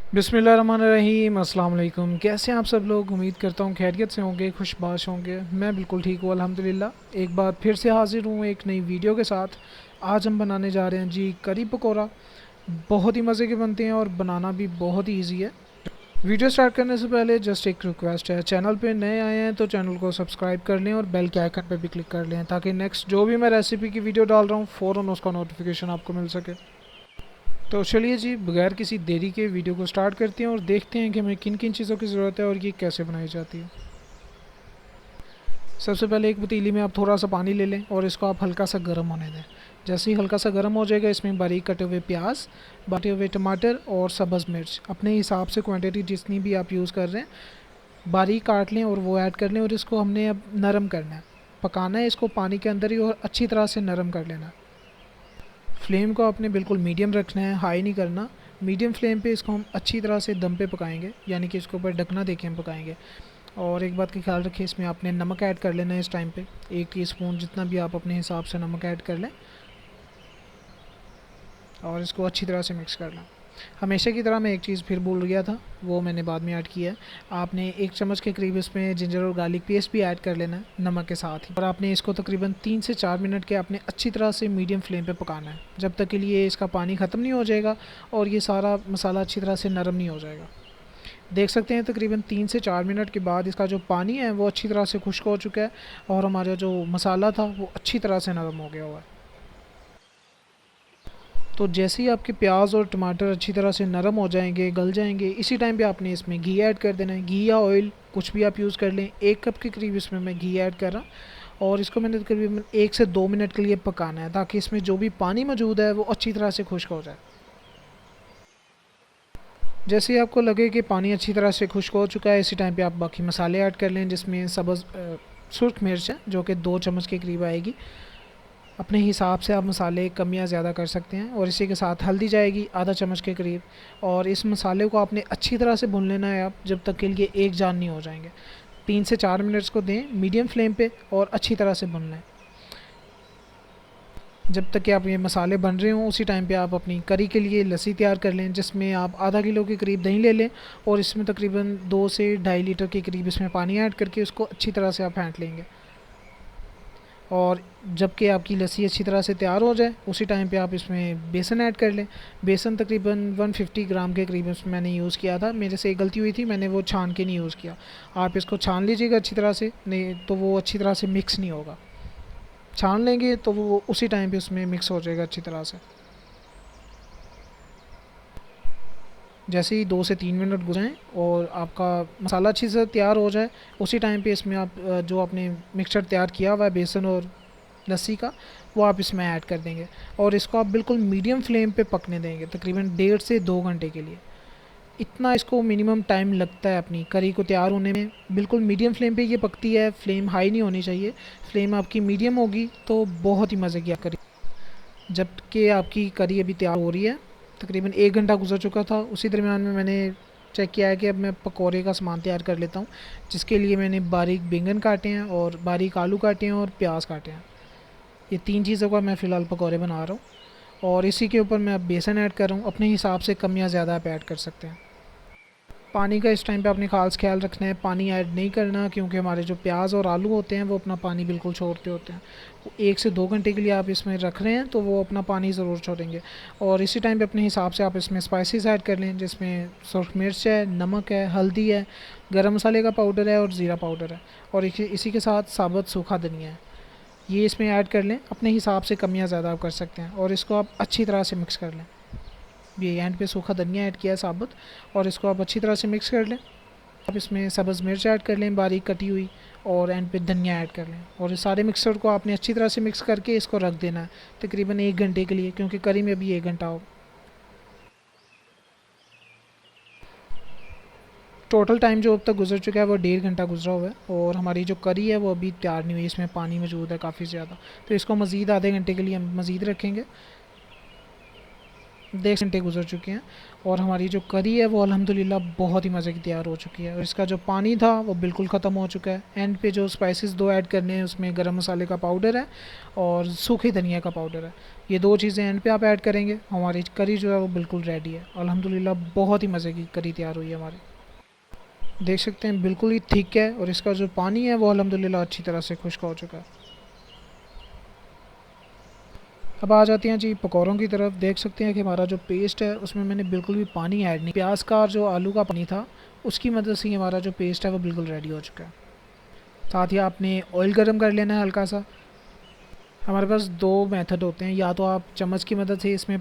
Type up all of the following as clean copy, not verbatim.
बिस्मिल्लाहिर्रहमानिर्रहीम। अस्सलाम वालेकुम। कैसे हैं आप सब लोग? उम्मीद करता हूँ खैरियत से होंगे, खुशबाश होंगे। मैं बिल्कुल ठीक हूँ अल्हम्दुलिल्लाह। एक बार फिर से हाज़िर हूँ एक नई वीडियो के साथ। आज हम बनाने जा रहे हैं जी करी पकौड़ा। बहुत ही मज़े के बनते हैं और बनाना भी बहुत ही ईजी है। वीडियो स्टार्ट करने से पहले जस्ट एक रिक्वेस्ट है, चैनल पे नए आए हैं तो चैनल को सब्सक्राइब कर लें और बेल के आइकन पे भी क्लिक कर लें ताकि नेक्स्ट जो भी मैं रेसिपी की वीडियो डाल रहा हूँ फ़ौरन उसका नोटिफिकेशन आपको मिल सके। तो चलिए जी, बगैर किसी देरी के वीडियो को स्टार्ट करते हैं और देखते हैं कि हमें किन किन चीज़ों की ज़रूरत है और ये कैसे बनाई जाती है। सबसे पहले एक पतीली में आप थोड़ा सा पानी ले लें और इसको आप हल्का सा गर्म होने दें। जैसे ही हल्का सा गर्म हो जाएगा, इसमें बारीक कटे हुए प्याज, बाटे हुए टमाटर और सब्ज़ मिर्च अपने हिसाब से क्वांटिटी जितनी भी आप यूज़ कर रहे हैं बारीक काट लें और वो ऐड कर लें। और इसको हमने अब नरम करना है, पकाना है इसको पानी के अंदर ही और अच्छी तरह से नरम कर लेना। फ्लेम को आपने बिल्कुल मीडियम रखना है, हाई नहीं करना। मीडियम फ्लेम पे इसको हम अच्छी तरह से दम पे पकाएंगे, यानी कि इसके ऊपर ढकना देके हम पकाएंगे। और एक बात का ख्याल रखिए, इसमें आपने नमक ऐड कर लेना है इस टाइम पे। 1 टीस्पून जितना भी आप अपने हिसाब से नमक ऐड कर लें और इसको अच्छी तरह से मिक्स कर लें। हमेशा की तरह मैं एक चीज़ फिर भूल गया था, वो मैंने बाद में ऐड किया है। आपने 1 चम्मच के करीब इसमें जिंजर और गार्लिक पेस्ट भी ऐड कर लेना है नमक के साथ ही। और आपने इसको तकरीबन 3 से 4 मिनट के आपने अच्छी तरह से मीडियम फ्लेम पे पकाना है, जब तक के लिए इसका पानी ख़त्म नहीं हो जाएगा और ये सारा मसाला अच्छी तरह से नरम नहीं हो जाएगा। देख सकते हैं तकरीबन 3 से 4 मिनट के बाद इसका जो पानी है वो अच्छी तरह से खुश्क हो चुका है और हमारा जो मसाला था वो अच्छी तरह से नरम हो गया हुआ है। तो जैसे ही आपके प्याज और टमाटर अच्छी तरह से नरम हो जाएंगे, गल जाएंगे, इसी टाइम पे आपने इसमें घी ऐड कर देना है। घी या ऑयल कुछ भी आप यूज़ कर लें। 1 कप के करीब इसमें मैं घी ऐड कर रहा हूँ और इसको मैंने तकरीबन 1 से 2 मिनट के लिए पकाना है ताकि इसमें जो भी पानी मौजूद है वो अच्छी तरह से खुश्क हो जाए। जैसे ही आपको लगे कि पानी अच्छी तरह से खुश्क हो चुका है, इसी टाइम पे आप बाकी मसाले ऐड कर लें, जिसमें सब्ज़ सुर्ख मिर्च है जो कि 2 चम्मच के करीब आएगी। अपने हिसाब से आप मसाले कम या ज़्यादा कर सकते हैं। और इसी के साथ हल्दी जाएगी आधा चम्मच के करीब। और इस मसाले को आपने अच्छी तरह से भून लेना है आप, जब तक के लिए एक जान नहीं हो जाएंगे। 3 से 4 मिनट्स को दें मीडियम फ्लेम पे और अच्छी तरह से भून लें। जब तक कि आप ये मसाले बन रहे हों, उसी टाइम पे आप अपनी करी के लिए लस्सी तैयार कर लें, जिसमें आप आधा किलो के करीब दही ले लें और इसमें तकरीबन 2 से 2.5 लीटर के करीब इसमें पानी ऐड करके उसको अच्छी तरह से आप फेंट लेंगे। और जबकि आपकी लस्सी अच्छी तरह से तैयार हो जाए, उसी टाइम पे आप इसमें बेसन ऐड कर लें। बेसन तकरीबन 150 ग्राम के करीब इसमें मैंने यूज़ किया था। मेरे से एक गलती हुई थी, मैंने वो छान के नहीं यूज़ किया। आप इसको छान लीजिएगा अच्छी तरह से, नहीं तो वो अच्छी तरह से मिक्स नहीं होगा। छान लेंगे तो वो उसी टाइम पे उसमें मिक्स हो जाएगा अच्छी तरह से। जैसे ही 2 से 3 मिनट गुजरें और आपका मसाला अच्छी से तैयार हो जाए, उसी टाइम पे इसमें आप जो आपने मिक्सचर तैयार किया हुआ है बेसन और लस्सी का, वो आप इसमें ऐड कर देंगे और इसको आप बिल्कुल मीडियम फ्लेम पे पकने देंगे तकरीबन 1.5 से 2 घंटे के लिए। इतना इसको मिनिमम टाइम लगता है अपनी करी को तैयार होने में। बिल्कुल मीडियम फ्लेम पे ये पकती है, फ्लेम हाई नहीं होनी चाहिए। फ्लेम आपकी मीडियम होगी तो बहुत ही मज़े की करी। जबकि आपकी करी अभी तैयार हो रही है, तकरीबन 1 घंटा गुजर चुका था। उसी दरमियान में मैंने चेक किया है कि अब मैं पकौड़े का सामान तैयार कर लेता हूँ, जिसके लिए मैंने बारीक बैंगन काटे हैं और बारीक आलू काटे हैं और प्याज काटे हैं। ये 3 चीज़ों का मैं फ़िलहाल पकौड़े बना रहा हूँ और इसी के ऊपर मैं अब बेसन ऐड कर रहा हूँ। अपने हिसाब से कम या ज़्यादा आप ऐड कर सकते हैं। पानी का इस टाइम पे आपने खास ख्याल रखना है, पानी ऐड नहीं करना, क्योंकि हमारे जो प्याज और आलू होते हैं वो अपना पानी बिल्कुल छोड़ते होते हैं। 1 से 2 घंटे के लिए आप इसमें रख रहे हैं तो वो अपना पानी ज़रूर छोड़ेंगे। और इसी टाइम पे अपने हिसाब से आप इसमें स्पाइसेस ऐड कर लें, जिसमें सुरख मिर्च है, नमक है, हल्दी है, गरम मसाले का पाउडर है और ज़ीरा पाउडर है। और इसी के साथ साबुत सूखा धनिया है, ये इसमें ऐड कर लें। अपने हिसाब से कम या ज़्यादा आप कर सकते हैं और इसको आप अच्छी तरह से मिक्स कर लें। ये एंड पे सूखा धनिया ऐड किया है साबुत और इसको आप अच्छी तरह से मिक्स कर लें। आप इसमें सब्ज़ मिर्च ऐड कर लें बारीक कटी हुई और एंड पे धनिया ऐड कर लें और इस सारे मिक्सर को आपने अच्छी तरह से मिक्स करके इसको रख देना है तकरीबन 1 घंटे के लिए, क्योंकि करी में अभी 1 घंटा हो। टोटल टाइम जो अब तक गुजर चुका है वो 1.5 घंटा गुजरा हुआ है और हमारी जो करी है वो अभी तैयार नहीं हुई। इसमें पानी मौजूद है काफ़ी ज़्यादा, तो इसको मज़ीद आधे घंटे के लिए हम मज़ीद रखेंगे। देख घंटे गुजर चुके हैं और हमारी जो करी है वो अल्हम्दुलिल्लाह बहुत ही मज़े की तैयार हो चुकी है। और इसका जो पानी था वो बिल्कुल ख़त्म हो चुका है। एंड पे जो स्पाइसेस दो ऐड करने हैं उसमें गरम मसाले का पाउडर है और सूखी धनिया का पाउडर है। ये दो चीज़ें एंड पे आप ऐड करेंगे, हमारी करी जो है वो बिल्कुल रेडी है। अल्हम्दुलिल्लाह बहुत ही मज़े की करी तैयार हुई है हमारी। देख सकते हैं बिल्कुल ही थिक है और इसका जो पानी है वो अल्हम्दुलिल्लाह अच्छी तरह से खुश्क हो चुका है। अब आ जाते हैं जी पकौड़ों की तरफ। देख सकते हैं कि हमारा जो पेस्ट है उसमें मैंने बिल्कुल भी पानी ऐड नहीं, प्याज का और जो आलू का पानी था उसकी मदद से ही हमारा जो पेस्ट है वो बिल्कुल रेडी हो चुका है। साथ ही आपने ऑयल गर्म कर लेना है हल्का सा। हमारे पास दो मेथड होते हैं, या तो आप चम्मच की मदद से इसमें,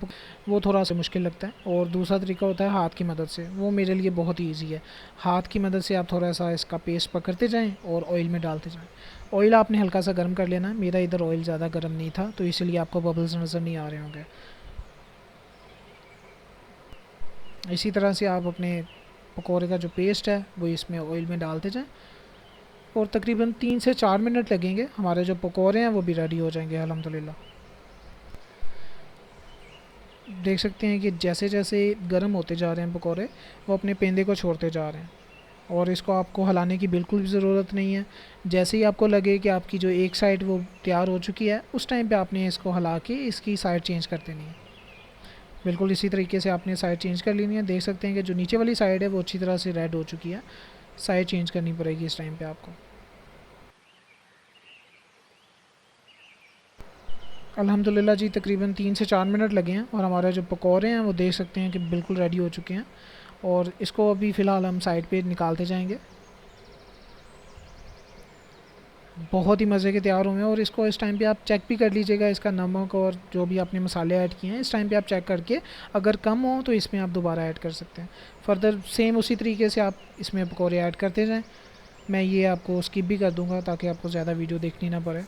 वो थोड़ा सा मुश्किल लगता है, और दूसरा तरीका होता है हाथ की मदद से, वो मेरे लिए बहुत ही ईजी है। हाथ की मदद से आप थोड़ा सा इसका पेस्ट पकड़ते जाएं और ऑयल में डालते जाएं। ऑयल आपने हल्का सा गर्म कर लेना है। मेरा इधर ऑयल ज़्यादा गर्म नहीं था तो इसलिए आपको बबल्स नज़र नहीं आ रहे होंगे। इसी तरह से आप अपने पकौड़े का जो पेस्ट है वो इसमें ऑयल में डालते जाएं और तकरीबन 3 से 4 मिनट लगेंगे, हमारे जो पकौड़े हैं वो भी रेडी हो जाएंगे अल्हम्दुलिल्लाह। देख सकते हैं कि जैसे जैसे गर्म होते जा रहे हैं पकौड़े, वो अपने पेंदे को छोड़ते जा रहे हैं और इसको आपको हिलाने की बिल्कुल भी ज़रूरत नहीं है। जैसे ही आपको लगे कि आपकी जो एक साइड वो तैयार हो चुकी है, उस टाइम पे आपने इसको हिला के इसकी साइड चेंज कर देनी है। बिल्कुल इसी तरीके से आपने साइड चेंज कर लेनी है। देख सकते हैं कि जो नीचे वाली साइड है वो अच्छी तरह से रेड हो चुकी है। साइड चेंज करनी पड़ेगी इस टाइम पे आपको। अल्हम्दुलिल्लाह जी तकरीबन 3 से 4 मिनट लगे हैं और हमारे जो पकौड़े हैं वो देख सकते हैं कि बिल्कुल रेडी हो चुके हैं और इसको अभी फ़िलहाल हम साइड पे निकालते जाएंगे। बहुत ही मज़े के तैयार हुए हैं और इसको इस टाइम पे आप चेक भी कर लीजिएगा, इसका नमक और जो भी आपने मसाले ऐड किए हैं इस टाइम पे आप चेक करके, अगर कम हो तो इसमें आप दोबारा ऐड कर सकते हैं। फर्दर सेम उसी तरीके से आप इसमें पकौड़े ऐड करते जाएँ। मैं ये आपको स्किप भी कर दूँगा ताकि आपको ज़्यादा वीडियो देखनी ना पड़े।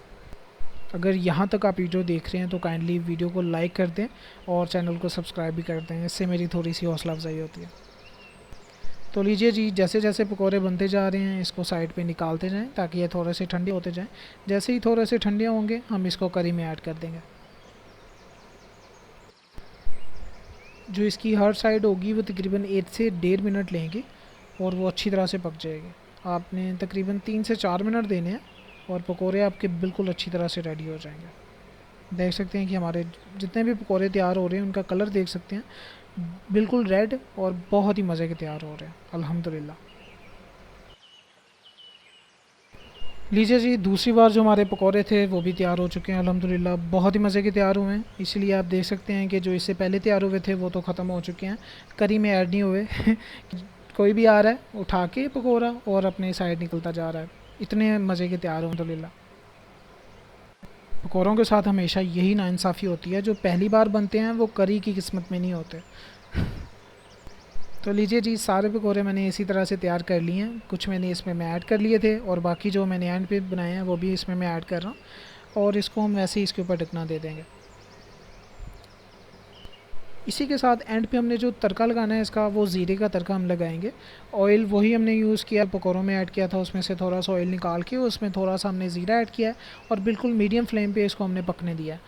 अगर यहाँ तक आप वीडियो देख रहे हैं तो काइंडली वीडियो को लाइक कर दें और चैनल को सब्सक्राइब भी कर दें, इससे मेरी थोड़ी सी हौसला अफजाई होती है। तो लीजिए जी, जैसे जैसे पकौड़े बनते जा रहे हैं इसको साइड पे निकालते जाएं ताकि ये थोड़े से ठंडे होते जाएं। जैसे ही थोड़े से ठंडे होंगे हम इसको करी में ऐड कर देंगे। जो इसकी हर साइड होगी वो तकरीबन 1 से 1.5 मिनट लेंगी और वो अच्छी तरह से पक जाएगी। आपने तकरीबन 3 से 4 मिनट देने हैं और पकौड़े आपके बिल्कुल अच्छी तरह से रेडी हो जाएंगे। देख सकते हैं कि हमारे जितने भी पकौड़े तैयार हो रहे हैं उनका कलर देख सकते हैं, बिल्कुल रेड और बहुत ही मज़े के तैयार हो रहे हैं अल्हम्दुलिल्लाह। लीजिए जी, दूसरी बार जो हमारे पकौड़े थे वो भी तैयार हो चुके हैं अल्हम्दुलिल्लाह। बहुत ही मज़े के तैयार हुए हैं, इसीलिए आप देख सकते हैं कि जो इससे पहले तैयार हुए थे वो तो ख़त्म हो चुके हैं, करी में ऐड नहीं हुए। कोई भी आ रहा है उठा के पकौड़ा और अपने साइड निकलता जा रहा है, इतने मज़े के तैयार हो अल्हम्दुलिल्लाह। पकौड़ों के साथ हमेशा यही नाइंसाफ़ी होती है, जो पहली बार बनते हैं वो करी की किस्मत में नहीं होते। तो लीजिए जी, सारे पकौड़े मैंने इसी तरह से तैयार कर लिए हैं। कुछ मैंने इसमें मैं ऐड कर लिए थे और बाकी जो मैंने एंड पे बनाए हैं वो भी इसमें मैं ऐड कर रहा हूँ और इसको हम वैसे ही इसके ऊपर ढकना दे देंगे। इसी के साथ एंड पे हमने जो तड़का लगाना है इसका, वो ज़ीरे का तड़का हम लगाएंगे। ऑयल वही हमने यूज़ किया पकौड़ों में ऐड किया था, उसमें से थोड़ा सा ऑयल निकाल के उसमें थोड़ा सा हमने ज़ीरा ऐड किया है और बिल्कुल मीडियम फ्लेम पे इसको हमने पकने दिया है।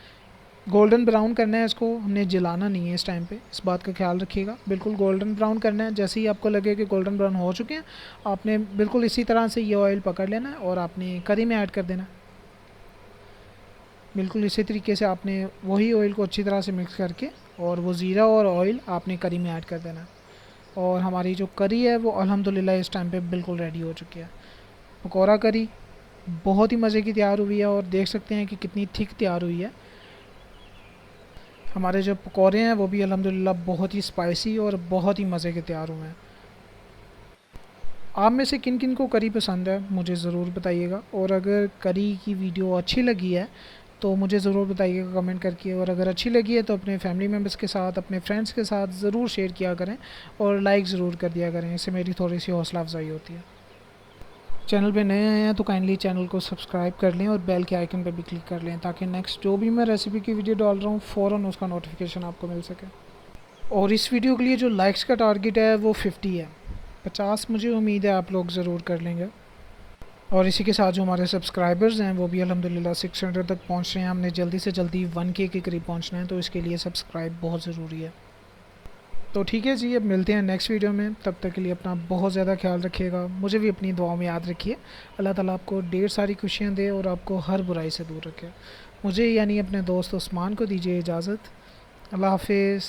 गोल्डन ब्राउन करना है इसको, हमने जलाना नहीं है इस टाइम पे, इस बात का ख्याल रखिएगा। बिल्कुल गोल्डन ब्राउन करना है। जैसे ही आपको लगे कि गोल्डन ब्राउन हो चुके हैं, आपने बिल्कुल इसी तरह से ये ऑयल पकड़ लेना है और आपने करी में ऐड कर देना है। बिल्कुल इसी तरीके से आपने वही ऑयल को अच्छी तरह से मिक्स करके और वो ज़ीरा और ऑयल आपने करी में ऐड कर देना है। और हमारी जो करी है वो अल्हम्दुलिल्लाह इस टाइम पे बिल्कुल रेडी हो चुकी है। पकौड़ा करी बहुत ही मज़े की तैयार हुई है और देख सकते हैं कि कितनी थिक तैयार हुई है। हमारे जो पकौड़े हैं वो भी अल्हम्दुलिल्लाह बहुत ही स्पाइसी और बहुत ही मज़े के तैयार हुए हैं। आप में से किन किन को करी पसंद है मुझे ज़रूर बताइएगा, और अगर करी की वीडियो अच्छी लगी है तो मुझे ज़रूर बताइएगा कमेंट करके, और अगर अच्छी लगी है तो अपने फैमिली मेम्बर्स के साथ, अपने फ्रेंड्स के साथ ज़रूर शेयर किया करें और लाइक ज़रूर कर दिया करें, इससे मेरी थोड़ी सी हौसला अफजाई होती है। चैनल पे नए आए हैं तो काइंडली चैनल को सब्सक्राइब कर लें और बेल के आइकन पे भी क्लिक कर लें ताकि नेक्स्ट जो भी मैं रेसिपी की वीडियो डाल रहा हूँ फ़ौरन उसका नोटिफिकेशन आपको मिल सके। और इस वीडियो के लिए जो लाइक्स का टारगेट है वो 50 है, 50 मुझे उम्मीद है आप लोग ज़रूर कर लेंगे। और इसी के साथ जो हमारे सब्सक्राइबर्स हैं वो भी अल्हम्दुलिल्लाह 600 तक पहुँच रहे हैं। हमने जल्दी से जल्दी 1K के करीब पहुँचना है, तो इसके लिए सब्सक्राइब बहुत ज़रूरी है। तो ठीक है जी, अब मिलते हैं नेक्स्ट वीडियो में। तब तक के लिए अपना बहुत ज़्यादा ख्याल रखिएगा, मुझे भी अपनी दुआओं में याद रखिए। अल्लाह ताला आपको ढेर सारी खुशियाँ दे और आपको हर बुराई से दूर रखे। मुझे यानी अपने दोस्त उस्मान को दीजिए इजाज़त। अल्लाह हाफिज़।